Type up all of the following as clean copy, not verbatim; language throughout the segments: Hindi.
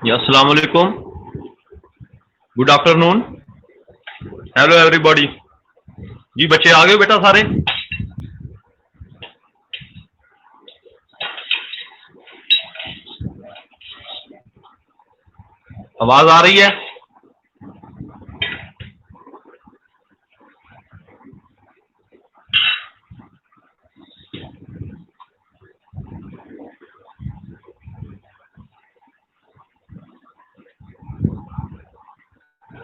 अस्सलाम वालेकुम, गुड आफ्टरनून, हेलो एवरीबॉडी। जी बच्चे आ गए बेटा सारे? आवाज आ रही है?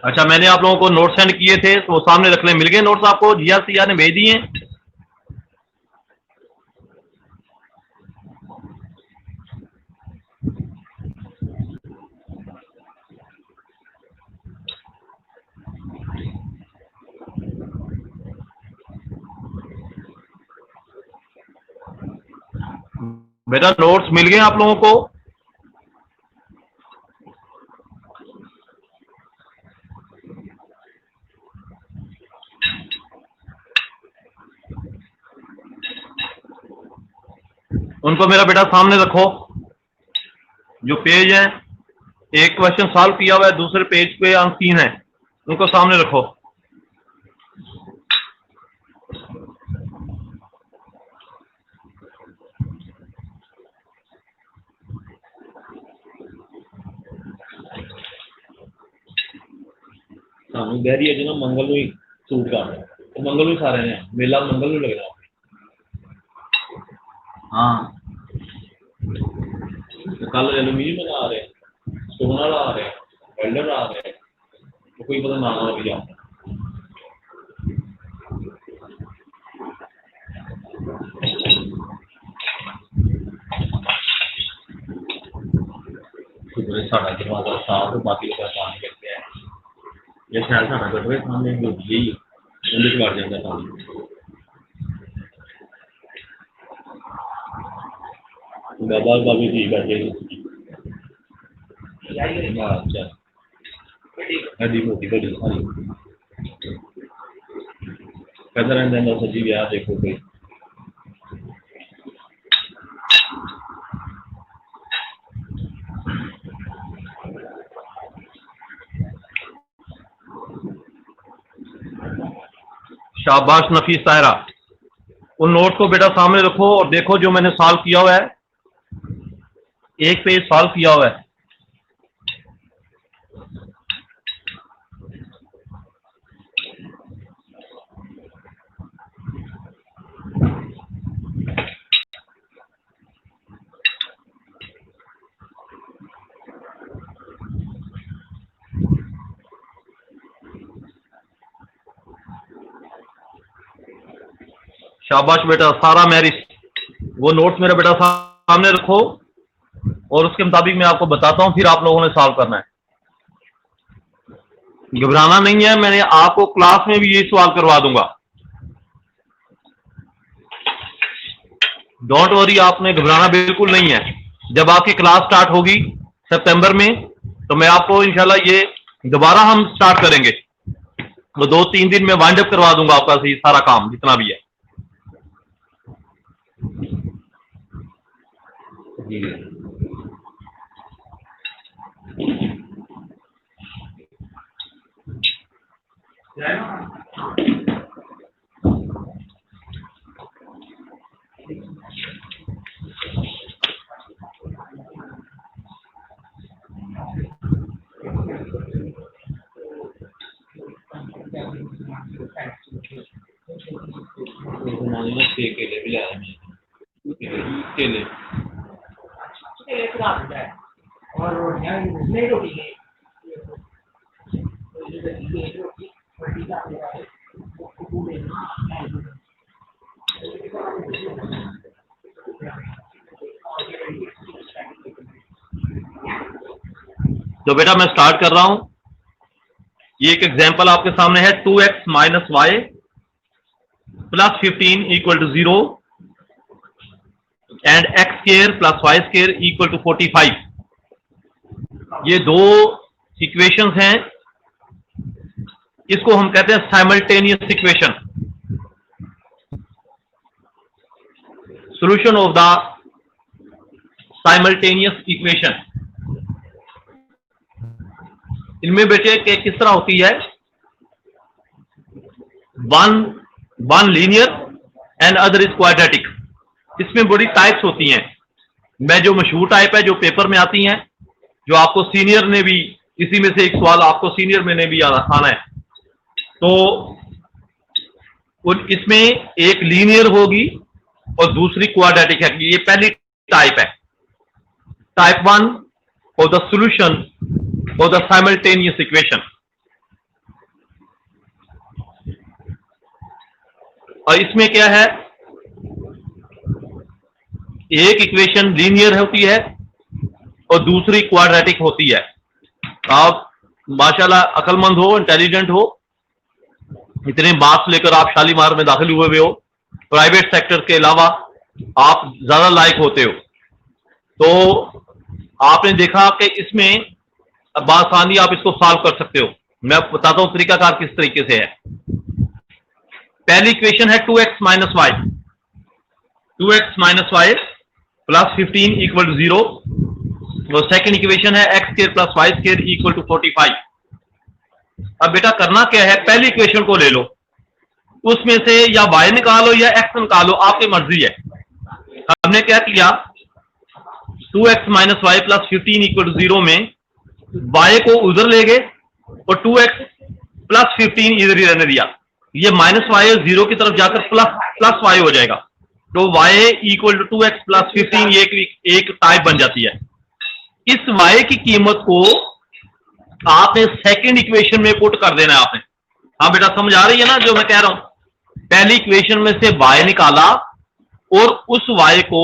अच्छा, मैंने आप लोगों को नोट सेंड किए थे तो वो सामने रख लें। मिल गए नोट्स आपको? जिया सिया ने भेज दिए? बेटा नोट्स मिल गए आप लोगों को? उनको मेरा बेटा सामने रखो। जो पेज है, एक क्वेश्चन सॉल्व किया हुआ है, दूसरे पेज पे अंक 3 है, उनको सामने रखो। ਸਾਨੂੰ ਗਹਿਰੀ ਹੈ ਜਿਹਨਾਂ ਮੰਗਲ ਨੂੰ ਹੀ ਸੂਟ ਕਰਦਾ ਤੇ ਮੰਗਲ ਨੂੰ ਸਾਰੇ ਨੇ ਮੇਲਾ ਮੰਗਲ ਨੂੰ ਲੱਗਦਾ। ਹਾਂ ਕੱਲ ਐਲੂਮੀਨੀਅਮ ਵਾਲਾ ਆ ਰਿਹਾ, ਸਟੋਨ ਵਾਲਾ ਆ ਰਿਹਾ, ਵੈਲਡਰ ਆ ਰਿਹਾ, ਕੋਈ ਪਤਾ ਨਾ ਆ ਵੀ ਆ। ਸਾਡਾ ਦਰਵਾਜ਼ਾ ਸਾਫ ਬਾਕੀ ਦਾ ਪਾਣੀ ਲੱਗਿਆ ਹੈ। ਇਹ ਖਿਆਲ ਸਾਡਾ ਗਟਰੇ ਸਾਹਮਣੇ ਹੋਈ ਹੀ ਉਹਦੇ ਚ ਵੜ ਜਾਂਦਾ ਪਾਣੀ। बाबा बाबी जी बैठे अच्छा बड़ी मोटी बड़ी सारी कहता रहता सजी ब्याह देखो कोई शाबाश नफीस तायरा। उन नोट्स को बेटा सामने रखो और देखो जो मैंने सॉल्व किया हुआ है। एक पेज सॉल्व किया हुआ है। शाबाश बेटा सारा मैरिस। वो नोट्स मेरा बेटा सामने रखो और उसके मुताबिक मैं आपको बताता हूं, फिर आप लोगों ने सॉल्व करना है। घबराना नहीं है, मैंने आपको क्लास में भी यही सवाल करवा दूंगा। डोंट वरी, आपने घबराना बिल्कुल नहीं है। जब आपकी क्लास स्टार्ट होगी सितंबर में तो मैं आपको इंशाल्लाह ये दोबारा हम स्टार्ट करेंगे। वो 2-3 दिन में वाइंड अप करवा दूंगा आपका सही सारा काम जितना भी है। केले भी लाया केले और तो बेटा मैं स्टार्ट कर रहा हूं। ये एक एग्जांपल आपके सामने है। 2x minus Y plus 15 equal to 0 and X square plus Y square equal to 45। ये दो इक्वेशंस हैं। इसको हम कहते हैं simultaneous equation. Solution of the simultaneous equation. इनमें बेटे के किस तरह होती है, one linear and other is quadratic. इसमें बड़ी टाइप्स होती हैं। मैं जो मशहूर टाइप है जो पेपर में आती हैं, जो आपको सीनियर ने भी, इसी में से एक सवाल आपको सीनियर में ने भी आना है, तो इसमें एक लीनियर होगी और दूसरी क्वाड्रेटिक है। ये पहली टाइप है, type 1 of the solution of the simultaneous equation. और इसमें क्या है, एक इक्वेशन लीनियर होती है और दूसरी क्वाड्रेटिक होती है। आप माशाल्लाह अक्लमंद हो, इंटेलिजेंट हो, इतने मार्क्स लेकर आप शालीमार में दाखिल हुए हो, प्राइवेट सेक्टर के अलावा आप ज्यादा लायक होते हो, तो आपने देखा कि इसमें बासानी आप इसको सॉल्व कर सकते हो। मैं बताता हूं तरीकाकार किस तरीके से है। पहली इक्वेशन है 2x minus Y, 2x minus Y plus 15 equal to 0। और सेकेंड इक्वेशन है x square plus Y square equal to 45। अब बेटा करना क्या है, पहली इक्वेशन को ले लो, उसमें से या y निकालो या x निकालो, आपकी मर्जी है। हमने क्या किया, 2x minus Y plus 15 equal to 0 में y को उधर ले गए और 2x प्लस 15 इधर ही रहने दिया। ये माइनस वाई 0 की तरफ जाकर प्लस वाई हो जाएगा, तो y equal to 2x plus 15 एक टाइप बन जाती है। इस y की कीमत को आपने सेकंड इक्वेशन में पुट कर देना है आपने। हाँ बेटा समझ आ रही है ना जो मैं कह रहा हूं। पहली इक्वेशन में से y निकाला और उस y को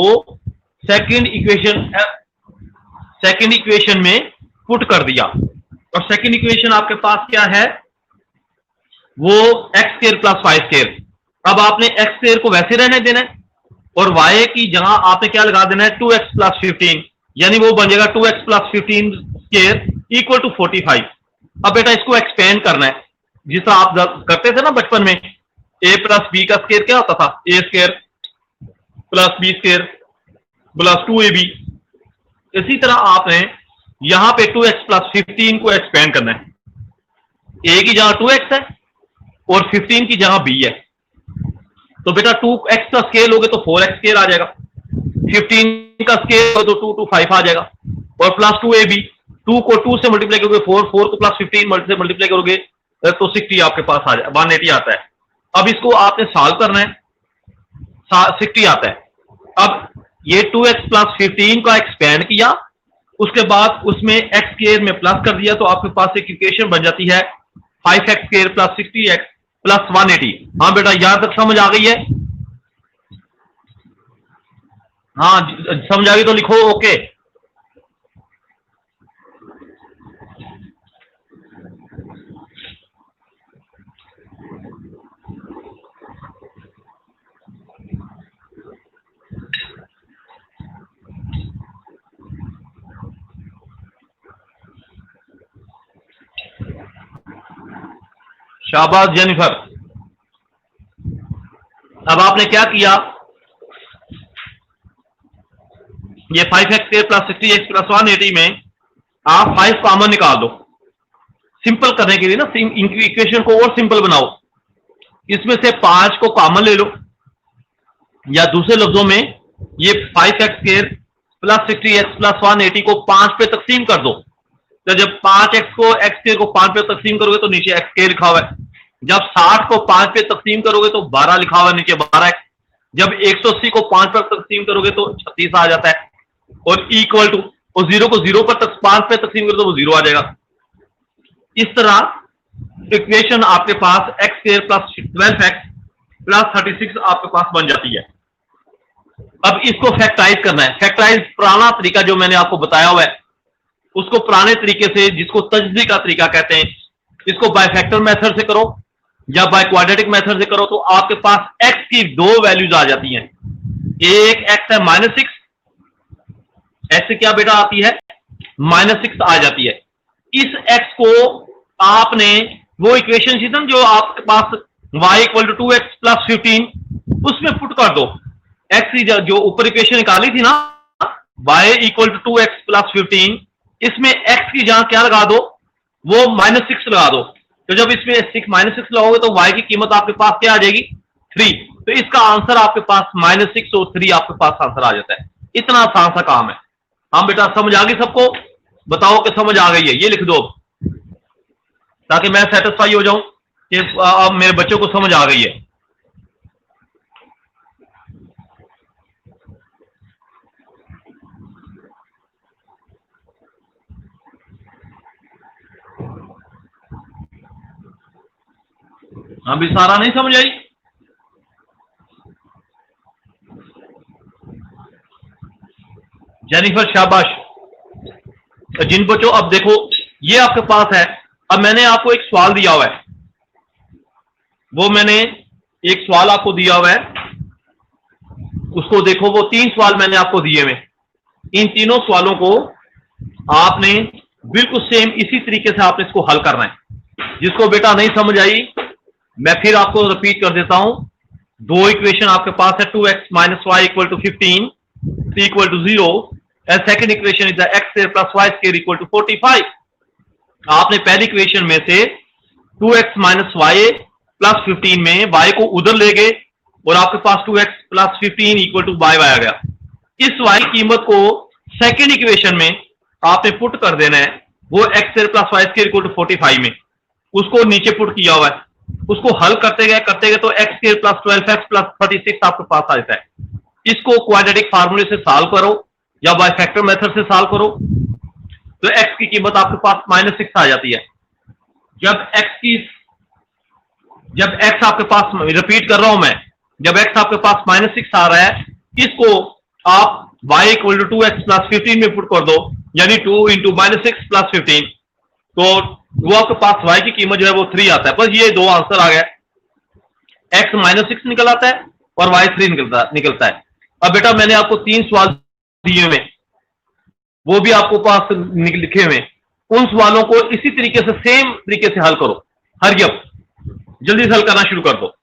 सेकंड इक्वेशन में पुट कर दिया। और सेकंड इक्वेशन आपके पास क्या है, वो x square plus Y square. अब आपने x स्क्वायर को वैसे रहने देना है और y की जगह आपने क्या लगा देना है, 2x प्लस 15, यानी वो बन जाएगा 2x plus 15 square equal to 45। अब बेटा इसको एक्सपेंड करना है, जिस तरह आप करते थे ना बचपन में, a प्लस बी का स्क्वायर क्या होता था, a square plus B square plus 2ab। इसी तरह आपने यहां पे 2x प्लस 15 को एक्सपेंड करना है। a की जगह 2x है और 15 की जगह b है, तो बेटा 2x का स्केल लोगे तो 4x स्केल आ जाएगा, 15 का स्केल हो तो 2 to 5 आ जाएगा, और प्लस 2ab, 2 को 2 से मल्टीप्लाई करोगे 4 को प्लस 15 से मल्टीप्लाई करोगे तो 60 आपके पास आ जाए, 180 आता है। अब इसको आपने सॉल्व करना है, 60 आता है। अब ये 2x प्लस 15 का एक्सपेंड किया, उसके बाद उसमें x स्क्वायर में प्लस कर दिया, तो आपके पास एक इक्वेशन बन जाती है 5x square plus 60x plus 180। हाँ बेटा यहां तक समझ आ गई है? हाँ समझ आ गई तो लिखो ओके। शाबाश जेनिफर। अब आपने क्या किया, ये 5x square plus 60x plus 180 में आप 5 कॉमन निकाल दो, सिंपल करने के लिए ना, इक्वेशन को और सिंपल बनाओ। इसमें से 5 को कॉमन ले लो, या दूसरे लफ्जों में ये 5x square plus 60x plus 180 को 5 पे तकसीम कर दो। तो जब 5x को x स्क्वायर को 5 पे तकसीम करोगे तो नीचे x स्क्वायर लिखा हुआ है। जब 60 को 5 पे तकसीम करोगे तो 12 लिखा हुआ है, नीचे 12x। जब 180 को 5 पर तकसीम करोगे तो 36 आ जाता है, और इक्वल टू, और 0 को 0 पर 5 पे तकसीम करोगे तो वो 0 आ जाएगा। इस तरह इक्वेशन आपके पास x square plus 12x plus 36 आपके पास बन जाती है। अब इसको फैक्टराइज करना है। फैक्टराइज पुराना तरीका जो मैंने आपको बताया हुआ है, उसको पुराने तरीके से, जिसको तजदी का तरीका कहते हैं, इसको बाय फैक्टर मेथड से करो या बाय क्वाड्रेटिक मेथड से करो, तो आपके पास x की 2 वैल्यूज आ जाती हैं। एक x है -6, x से क्या बेटा आती है, -6 आ जाती है। इस x को आपने वो इक्वेशन थी ना जो आपके पास y equal to 2x plus 15, उसमें पुट कर दो। x की जो ऊपर इक्वेशन निकाली थी ना, y equal to 2x plus 15, इसमें x की जगह क्या लगा दो, वो -6 लगा दो। तो जब इसमें -6 लगाओगे तो y की कीमत आपके पास क्या आ जाएगी? 3। तो इसका आंसर आपके पास -6 और 3 आपके पास आंसर आ जाता है। इतना आसान सा काम है। हाँ बेटा, समझ आ गई सबको? बताओ कि समझ आ गई है, ये लिख दो अब, ताकि मैं सेटिस्फाई हो जाऊं कि अब मेरे बच्चों को समझ आ गई है। अभी सारा नहीं समझ आई? जेनिफर शाबाश। जिन बच्चों, अब देखो ये आपके पास है। अब मैंने आपको एक सवाल दिया हुआ है, वो मैंने एक सवाल आपको दिया हुआ है, उसको देखो। वो 3 सवाल मैंने आपको दिए हुए। इन तीनों सवालों को आपने बिल्कुल सेम इसी तरीके से आपने इसको हल करना है। जिसको बेटा नहीं समझ आई, मैं फिर आपको रिपीट कर देता हूं। दो इक्वेशन आपके पास है, 2x minus Y equal to 15 equal to 0 and second equation is X square plus Y square equal to 45। आपने पहली इक्वेशन में से 2x माइनस वाई प्लस 15 में y को उधर ले गए और आपके पास 2x plus 15 equal to y आ गया। इस y की कीमत को सेकेंड इक्वेशन में आपने पुट कर देना है, वो X square plus Y square equal to 45 में। उसको नीचे पुट किया हुआ है, उसको हल करते गए तो x square plus 12x plus 36 आपके पास आ जाता है। इसको क्वाड्रेटिक फार्मूले से सॉल्व करो या बाय फैक्टर मेथड से सॉल्व करो, तो x की कीमत आपके पास -6 आ जाती है। जब x की जब x आपके पास, रिपीट कर रहा हूं मैं, जब x आपके पास -6 आ रहा है, इसको आप y equal to 2x plus 15 में पुट कर दो, यानी 2 इंटू -6 प्लस 15, तो वो आपके पास y की कीमत जो है वो 3 आता है। बस ये दो आंसर आ गया, x -6 निकल आता है और y 3 निकलता है। अब बेटा मैंने आपको 3 सवाल दिए हुए, वो भी आपको पास लिखे हुए, उन सवालों को इसी तरीके से सेम तरीके से हल करो। हरी अप, जल्दी से हल करना शुरू कर दो।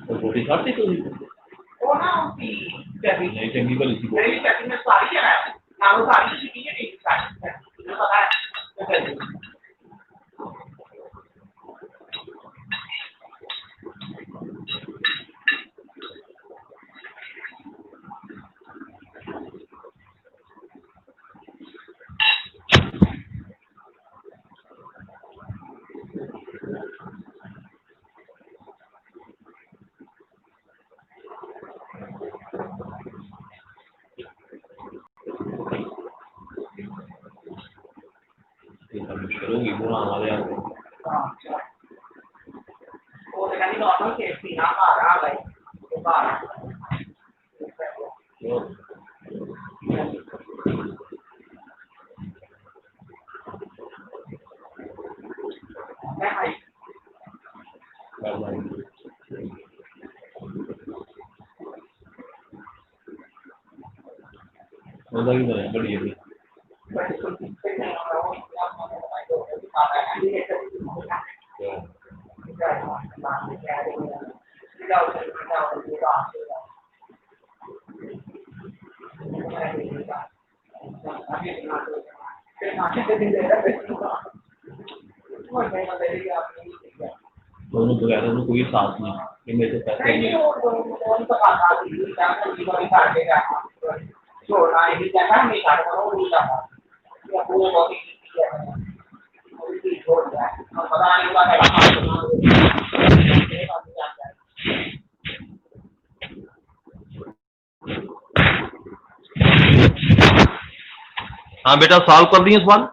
तो रोटी खाते तो वो ना उसकी चटनी नहीं चंगी भली सी मेरी चटनी में सारी है ना वो सारी चीजें नहीं सारी मुझे पता है तो कर दूँ। मुश्किल होगी बुरा हमारे यहाँ पे। हाँ वो तो कहीं नॉर्मल केस थी ना आ गई तो बाहर तो मैं हाई कर भाई उधर ही बने बढ़िया भी बड़ी छोटी से नहीं हो रहा वो आप मैंने बताया तो कि पापा है ये ऐसे होता है तो क्या है बात में क्या है ये बात दोनों तो कहते हैं कोई साथ नहीं कि मेरे से पैसे नहीं छोड़ना है जगह नहीं काटना वो नहीं जाता या पूरे बॉडी छोड़ दिया हम पता नहीं हुआ हाँ बेटा, सॉल्व कर दिए सवाल।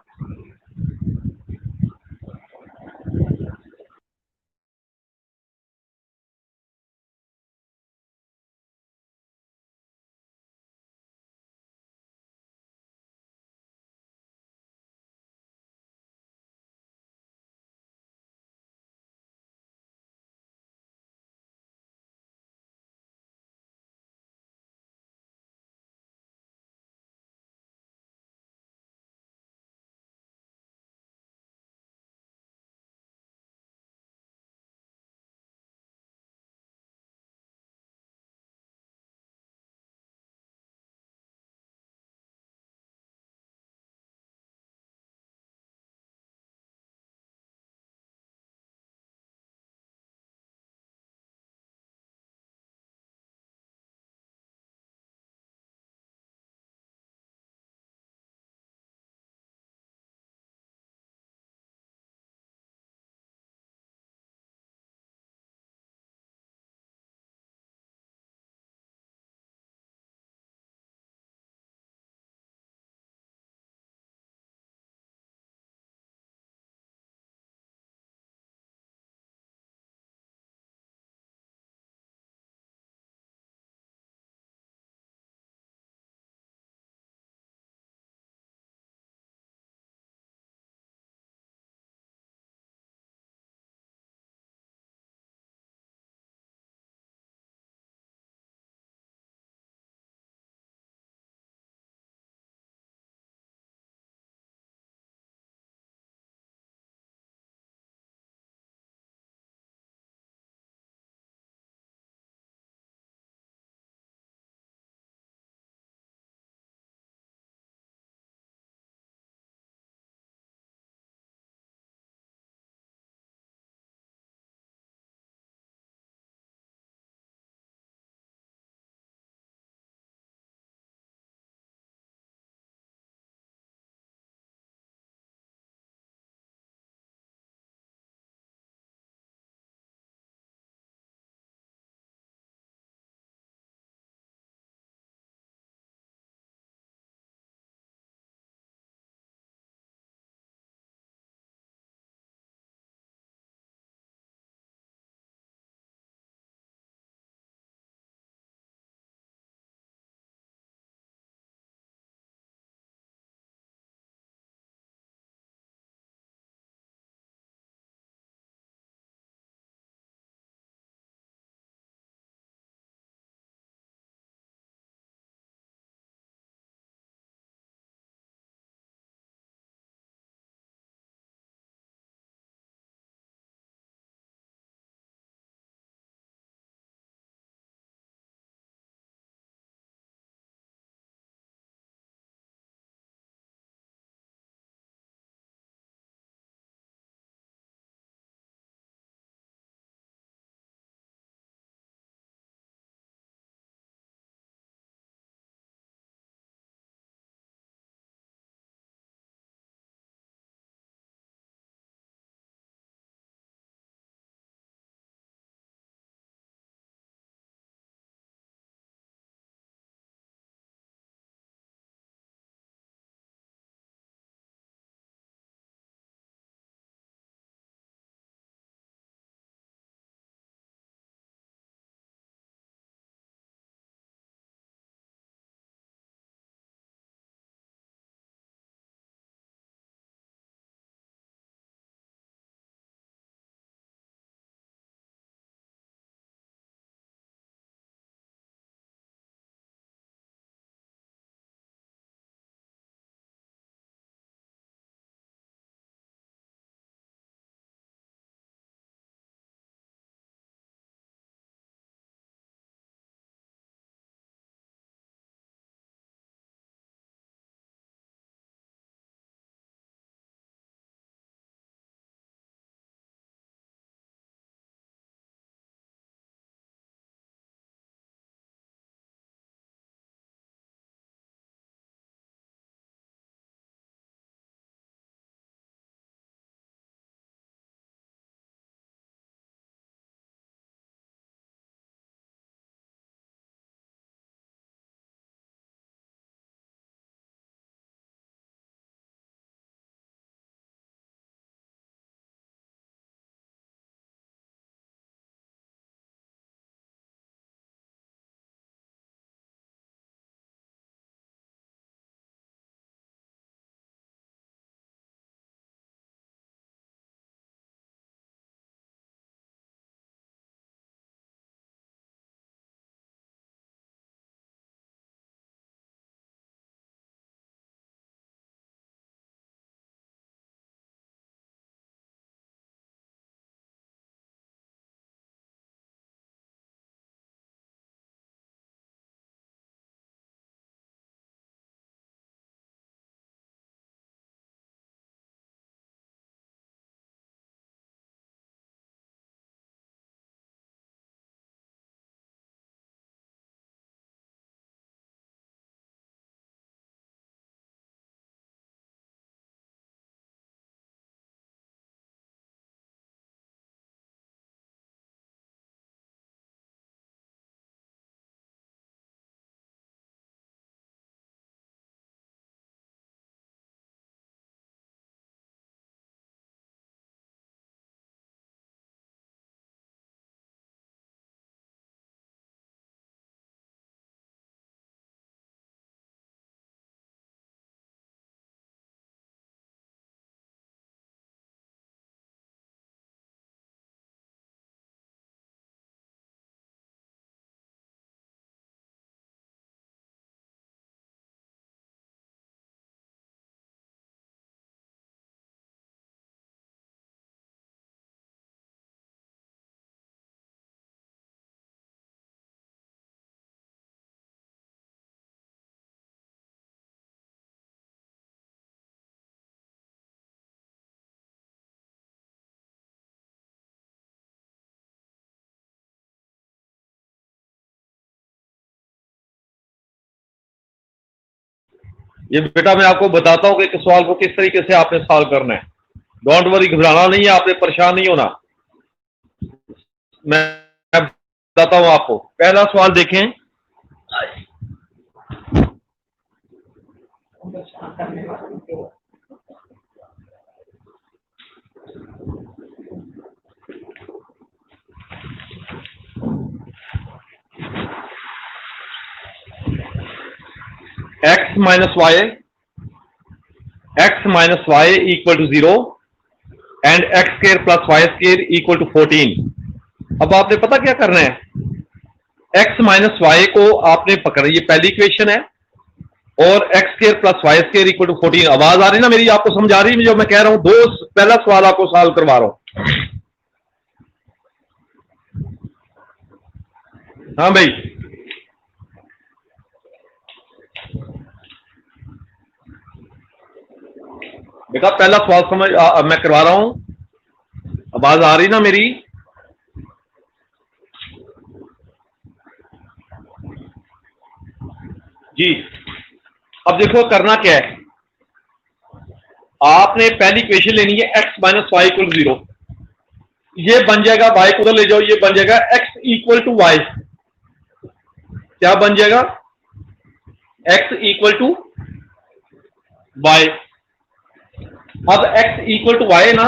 ये बेटा मैं आपको बताता हूं कि इस सवाल को किस तरीके से आपने सॉल्व करना है। डोंट वरी, घबराना नहीं है, आपने परेशान नहीं होना। मैं बताता हूं आपको। पहला सवाल देखें, करने वाले x minus y equal to 0 and x square plus y square equal to 14। अब आपने पता क्या करना है, x माइनस वाई को आपने पकड़ा, ये पहली इक्वेशन है, और x square plus Y square equal to 14। आवाज आ रही ना मेरी, आपको समझ आ रही है जो मैं कह रहा हूं? पहला सवाल आपको सॉल्व करवा रहा हूं। हाँ भाई, बेटा पहला सवाल समझ मैं करवा रहा हूं। आवाज आ रही ना मेरी? जी, अब देखो करना क्या है, आपने पहली इक्वेशन लेनी है x माइनस वाई इक्वल 0। ये बन जाएगा, y को उधर ले जाओ, ये बन जाएगा x इक्वल टू वाई। क्या बन जाएगा? x equal to Y. अब x इक्वल टू वाई ना,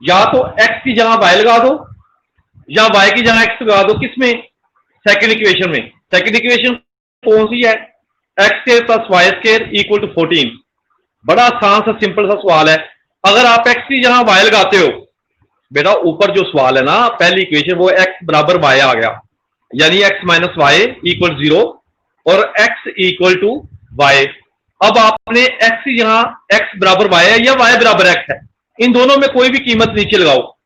या तो x की जगह y लगा दो या y की जगह x लगा दो। किसमें? सेकंड इक्वेशन में। सेकंड इक्वेशन कौन सी है? x square plus Y square equal to 14। बड़ा आसान सा सिंपल सा सवाल है। अगर आप x की जगह y लगाते हो, बेटा ऊपर जो सवाल है ना, पहली इक्वेशन, वो x बराबर y आ गया, यानी x माइनस वाई इक्वल 0 और x इक्वल टू वाई। अब आपने x की जगह x बराबर y है या y बराबर x है, इन दोनों में कोई भी कीमत नीचे लगाओ।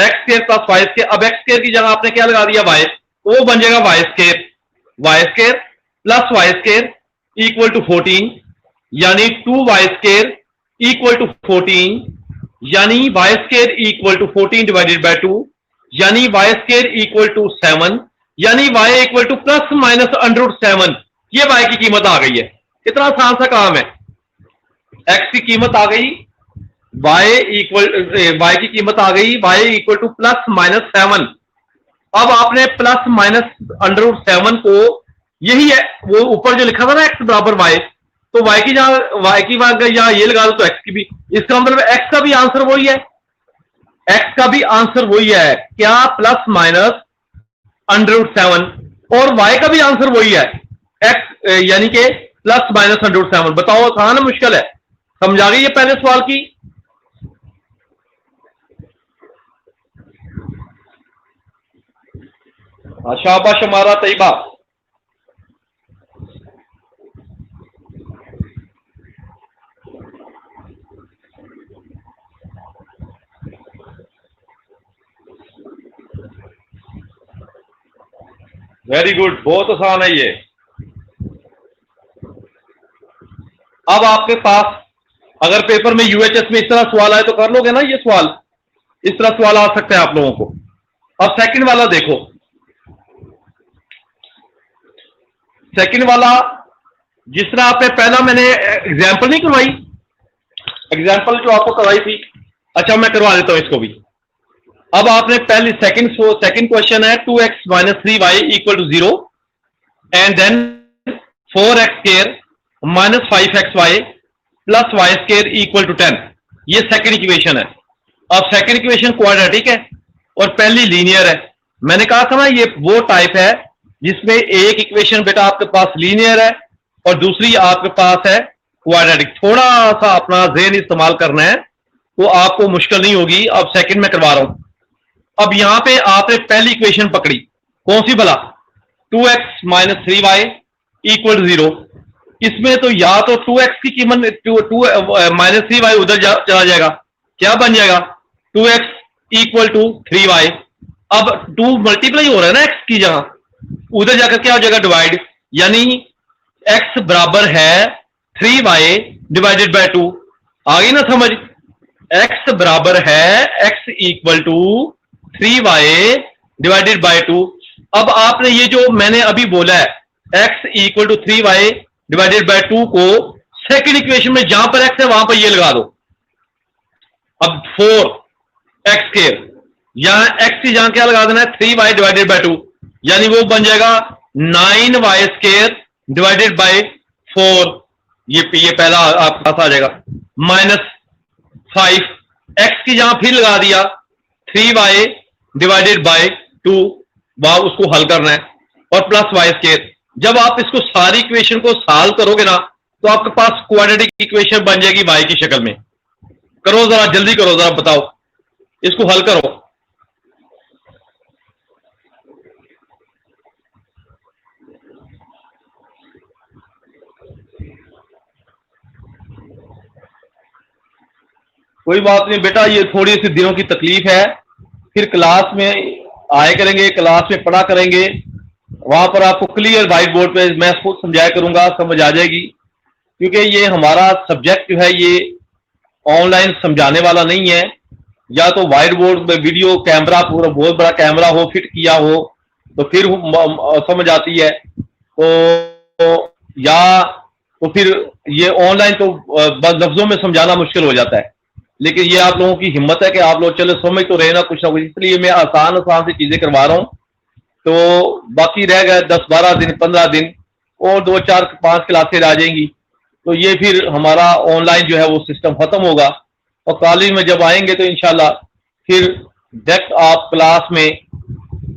x square plus Y square, अब x स्क्वायर की जगह आपने क्या लगा दिया? y, तो वो बन जाएगा y square plus Y square equal to 14, यानी 2y स्क्वायर इक्वल टू 14, यानी y square equal to 14 divided by 2, यानी y स्क्वायर इक्वल टू 7, यानी y equal to plus minus √7। ये y की कीमत आ गई है। कितना आसान सा काम है। x की कीमत आ गई, y की कीमत आ गई, y equal to plus minus 7। अब आपने प्लस माइनस √7 को, यही है वो ऊपर जो लिखा था ना x बराबर y, तो y की जगह या ये लगा दो तो x की भी। इसका मतलब x का भी आंसर वही है, x का भी आंसर वही है, क्या? Plus minus √7। और y का भी आंसर वही है, x यानी कि प्लस माइनस √7। बताओ आसान है मुश्किल है? समझ आ गई ये पहले सवाल की? शाबाश हमारा तैयबा। वेरी गुड, बहुत आसान है ये। अब आपके पास अगर पेपर में यूएचएस में इस तरह सवाल आए तो कर लोगे ना ये सवाल? इस तरह सवाल आ सकता है आप लोगों को। अब सेकंड वाला देखो, सेकंड वाला जिस तरह आपने पहला, मैंने एग्जांपल नहीं करवाई, एग्जांपल जो आपको करवाई थी, अच्छा मैं करवा देता हूं इसको भी। अब आपने पहले सेकंड क्वेश्चन है 2x minus 3y equal to 0 and then 4x square minus 5xy plus Y square equal to 10। ये सेकंड इक्वेशन है। अब सेकंड इक्वेशन क्वाड्रेटिक है और पहली लीनियर है। मैंने कहा था ना ये वो टाइप है जिसमें एक इक्वेशन बेटा आपके पास लीनियर है और दूसरी आपके पास है क्वाड्रेटिक। थोड़ा सा अपना ज़हन इस्तेमाल करना है तो आपको मुश्किल नहीं होगी। अब सेकंड में करवा रहा हूं। अब यहां पे आपने पहली इक्वेशन पकड़ी, कौन सी भला? 2x minus 3y equal to 0। इसमें तो या तो 2x की कीमत माइनस 3y उधर चला जाएगा, क्या बन जाएगा? 2x equal to 3y। अब 2 मल्टीप्लाई हो रहा है ना x की जगह, उधर जाकर क्या हो जाएगा? डिवाइड, यानी x बराबर है 3y डिवाइडेड बाय 2। आ गई ना समझ? x बराबर है x equal to 3y divided by 2। अब आपने ये जो मैंने अभी बोला है x equal to 3y divided by 2 को सेकंड इक्वेशन में जहां पर एक्स है वहां पर ये लगा दो। अब 4x स्क्वायर, यहां एक्स की जहां क्या लगा देना है 3y डिवाइडेड बाय 2, यानी वो बन जाएगा 9y स्क्वायर डिवाइडेड बाय 4। ये पहला आपके पास आ जाएगा। माइनस 5 एक्स की जहां फिर लगा दिया 3y डिवाइडेड बाय 2, वहां उसको हल करना है, और प्लस y स्क्वायर। जब आप इसको सारी इक्वेशन को सॉल्व करोगे ना तो आपके पास क्वाड्रेटिक इक्वेशन बन जाएगी y की शक्ल में। करो जरा, जल्दी करो जरा, बताओ इसको हल करो। कोई बात नहीं बेटा, ये थोड़ी सी दिनों की तकलीफ है, फिर क्लास में आए करेंगे, क्लास में पढ़ा करेंगे, वहां पर आपको क्लियर व्हाइट बोर्ड पे मैं खुद समझाया करूंगा, समझ आ जाएगी। क्योंकि ये हमारा सब्जेक्ट जो है ये ऑनलाइन समझाने वाला नहीं है। या तो व्हाइट बोर्ड में वीडियो कैमरा, पूरा बहुत बड़ा कैमरा हो, फिट किया हो, तो फिर समझ आती है, या तो फिर ये ऑनलाइन तो बस लफ्जों में समझाना मुश्किल हो जाता है। लेकिन ये आप लोगों की हिम्मत है कि आप लोग चलो समझ तो रहे ना कुछ, इसलिए मैं आसान आसान सी चीजें करवा रहा हूँ। तो बाकी रह गए 10-12 दिन, 15 दिन, और 2-4-5 क्लासेज आ जाएंगी, तो ये फिर हमारा ऑनलाइन जो है वो सिस्टम खत्म होगा। और कॉलेज में जब आएंगे तो इंशाल्लाह फिर डायरेक्ट आप क्लास में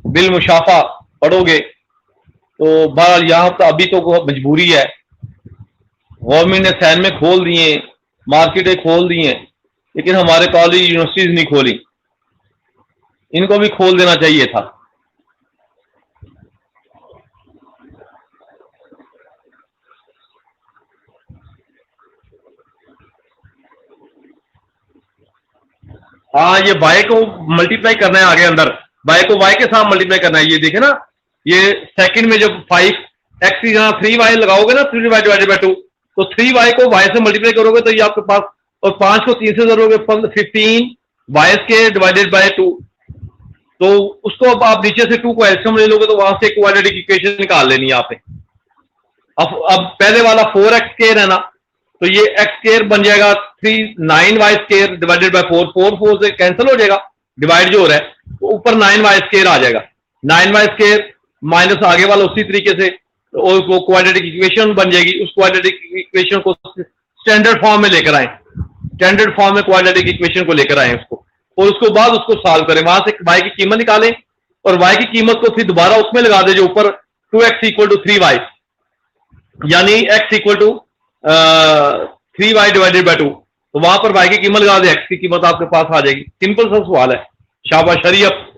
बिल मुशाफा पढ़ोगे। तो बहरहाल यहाँ पर अभी तो मजबूरी है, गवर्नमेंट ने सैन में खोल दिए, मार्केटें खोल दी हैं, लेकिन हमारे कॉलेज यूनिवर्सिटीज नहीं खोली। इनको भी खोल देना चाहिए था। हाँ, ये वाई को मल्टीप्लाई करना है आगे अंदर, वाई को वाई के साथ मल्टीप्लाई करना है। ये देखे ना, ये सेकंड में जब 5x की जगह 3y लगाओगे ना, 3y डिवाइडेड बाय 2, तो 3y को y से मल्टीप्लाई करोगे तो ये आपके पास, और 5 को 3 से जोड़ोगे 15y के डिवाइडेड बाय 2। तो उसको अब आप नीचे से 2 को एलसीएम ले लोगे तो वहां से क्वाड्रेटिक इक्वेशन निकाल लेनी है आपने। अब पहले वाला 4x स्क्वायर है ना, तो ये x स्क्वायर बन जाएगा 9y स्क्वायर डिवाइडेड बाय 4, 4 से कैंसिल हो जाएगा, डिवाइड जो हो रहा है, तो ऊपर 9y स्क्वायर आ जाएगा। 9y स्क्वायर माइनस आगे वाला उसी तरीके से, और वो क्वाड्रेटिक इक्वेशन बन जाएगी। उस क्वाड्रेटिक इक्वेशन को स्टैंडर्ड फॉर्म में लेकर आए, स्टैंडर्ड फॉर्म में क्वाड्रेटिक इक्वेशन को लेकर आए उसको, और उसको बाद उसको सॉल्व करें, वहां से y की कीमत निकालें, और y की कीमत को फिर दोबारा उसमें लगा दे जो ऊपर 2x इक्वल टू 3y, यानी x equal to 3y divided by 2। तो वहां पर y की कीमत लगा दे, x की कीमत आपके पास आ जाएगी। सिंपल सा सवाल है, शाबाश शरीयत।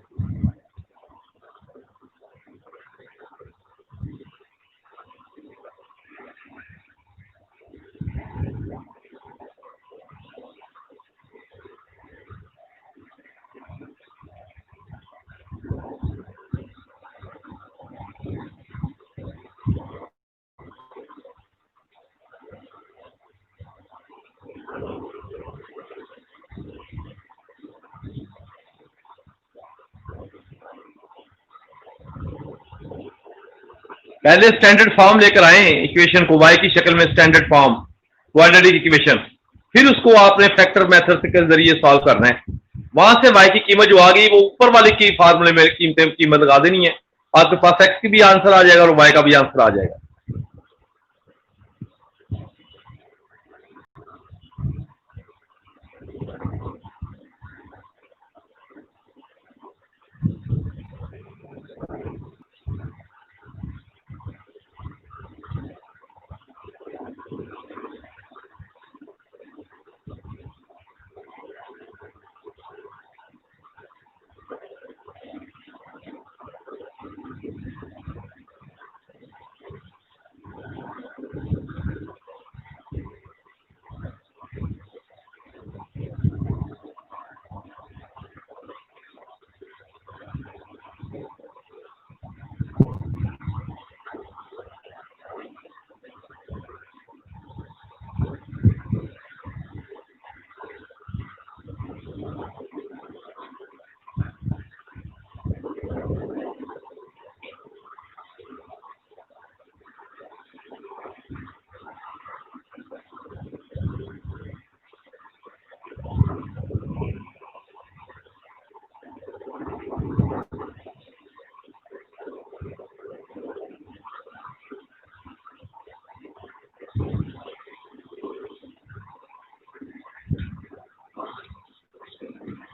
पहले स्टैंडर्ड फॉर्म लेकर आए इक्वेशन को, y की शक्ल में स्टैंडर्ड फॉर्म क्वाड्रेटिक इक्वेशन, फिर उसको आपने फैक्टर मेथड के जरिए सॉल्व करना है। वहां से y की कीमत जो आ गई वो ऊपर वाले की फार्मूले में कीमत लगा देनी है, आपके पास x की भी आंसर आ जाएगा और y का भी आंसर आ जाएगा।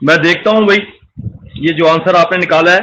मैं देखता हूं भाई ये जो आंसर आपने निकाला है,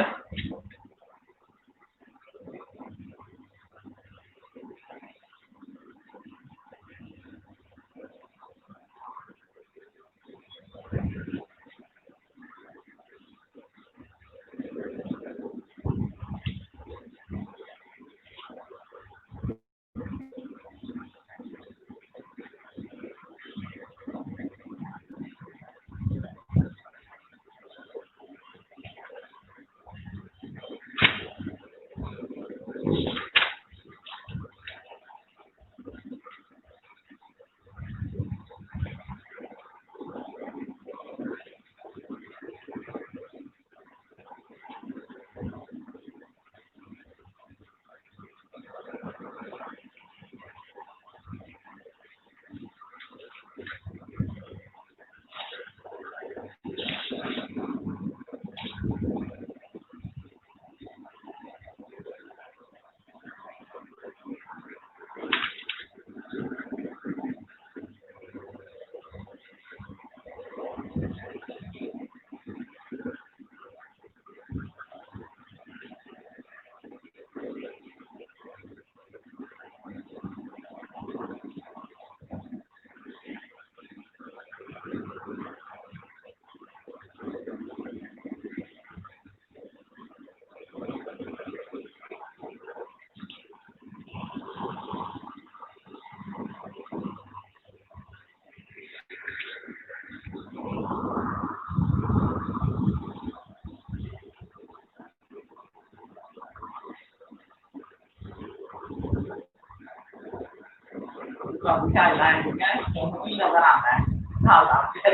ผู้ชายลายอย่างเงี้ยผมไม่ยอมขนาดนั้นข่าวสารที่ได้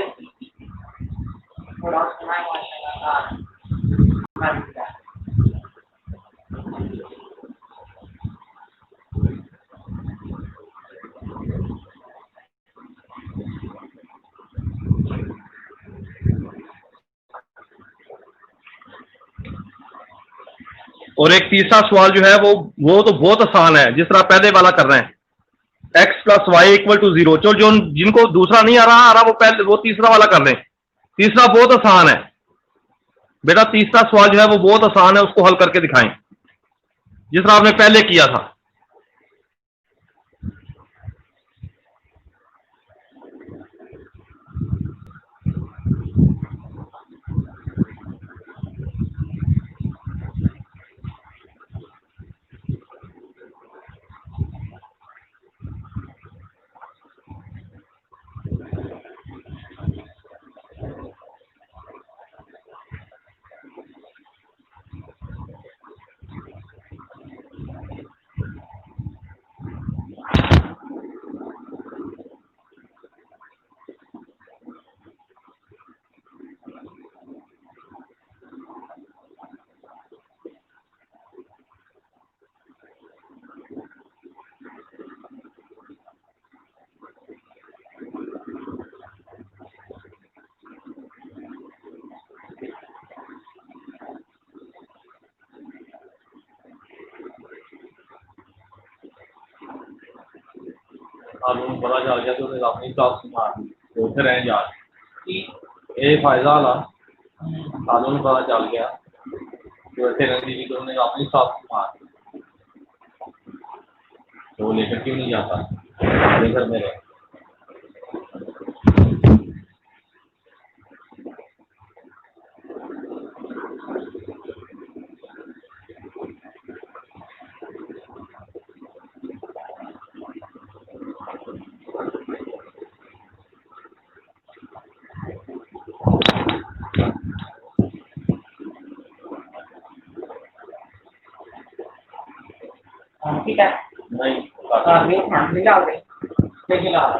เราใช้วันในราคามันจะ और एक तीसरा सवाल जो है वो तो बहुत आसान है, जिस तरह पहले वाला कर रहे हैं, x plus Y equal to 0। चलो जो जिनको दूसरा नहीं आ रहा वो तीसरा वाला कर लें। तीसरा बहुत आसान है बेटा, तीसरा सवाल जो है वो बहुत आसान है, उसको हल करके दिखाएं जिस तरह आपने पहले किया था। कानून पता चल गया तो उन्हें अपनी साफ मार दी तो उधर रह जा ये फायदा वाला कानून पता चल गया तो ऐसे रहने की तो उन्हें अपनी साफ मार दी तो वो लेकर क्यों नहीं जाता लेकर मेरे ठीक है नहीं नहीं डाल दे लेकिन डाल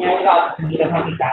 ये डाल ये रखा ठीक है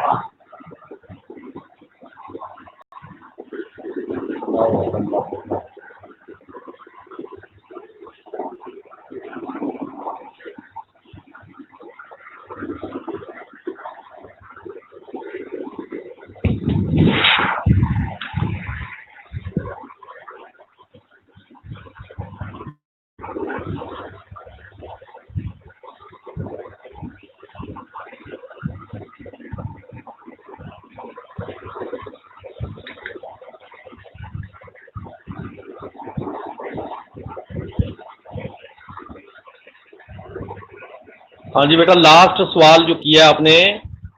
हाँ जी बेटा, लास्ट सवाल जो किया आपने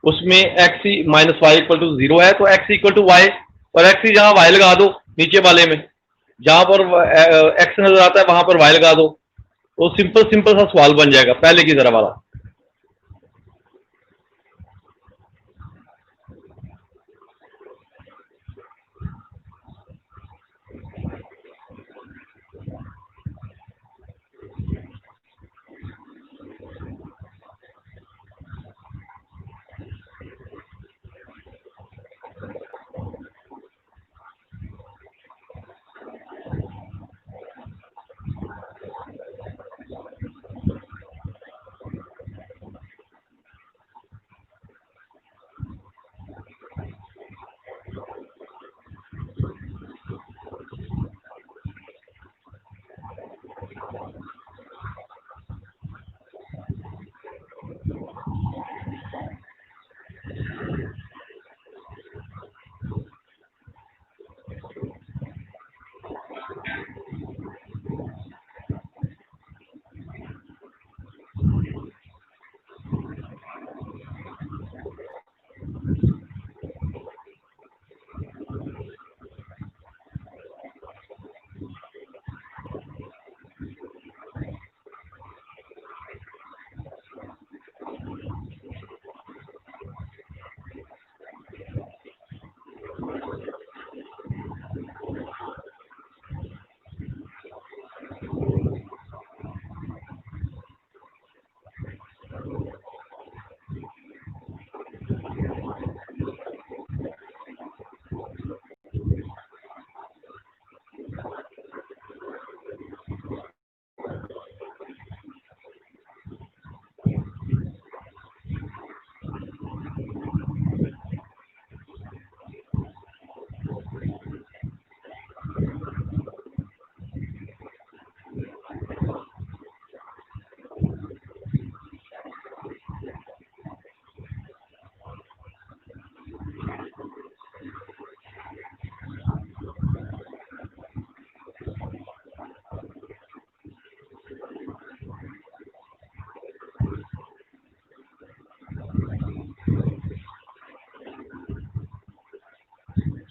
उसमें X minus Y equal to 0 है, तो एक्स इक्वल टू वाई, और एक्स जहाँ वाई लगा दो नीचे वाले में, जहां पर एक्स नजर आता है वहां पर वाई लगा दो, तो सिंपल सिंपल सा सवाल बन जाएगा पहले की तरह वाला।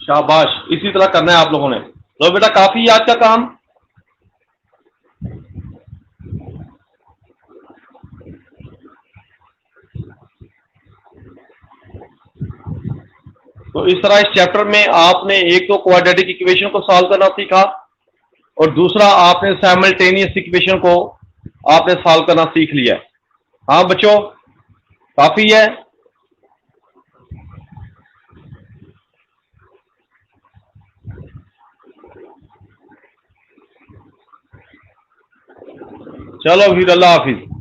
शाबाश, इसी तरह करना है आप लोगों ने। लो बेटा, काफी है आज का काम। तो इस तरह इस चैप्टर में आपने एक तो क्वाड्रेटिक इक्वेशन को सॉल्व करना सीखा, और दूसरा आपने साइमल्टेनियस इक्वेशन को आपने सॉल्व करना सीख लिया। हाँ बच्चों, काफी है। चलो फिर, अल्लाह हाफिज।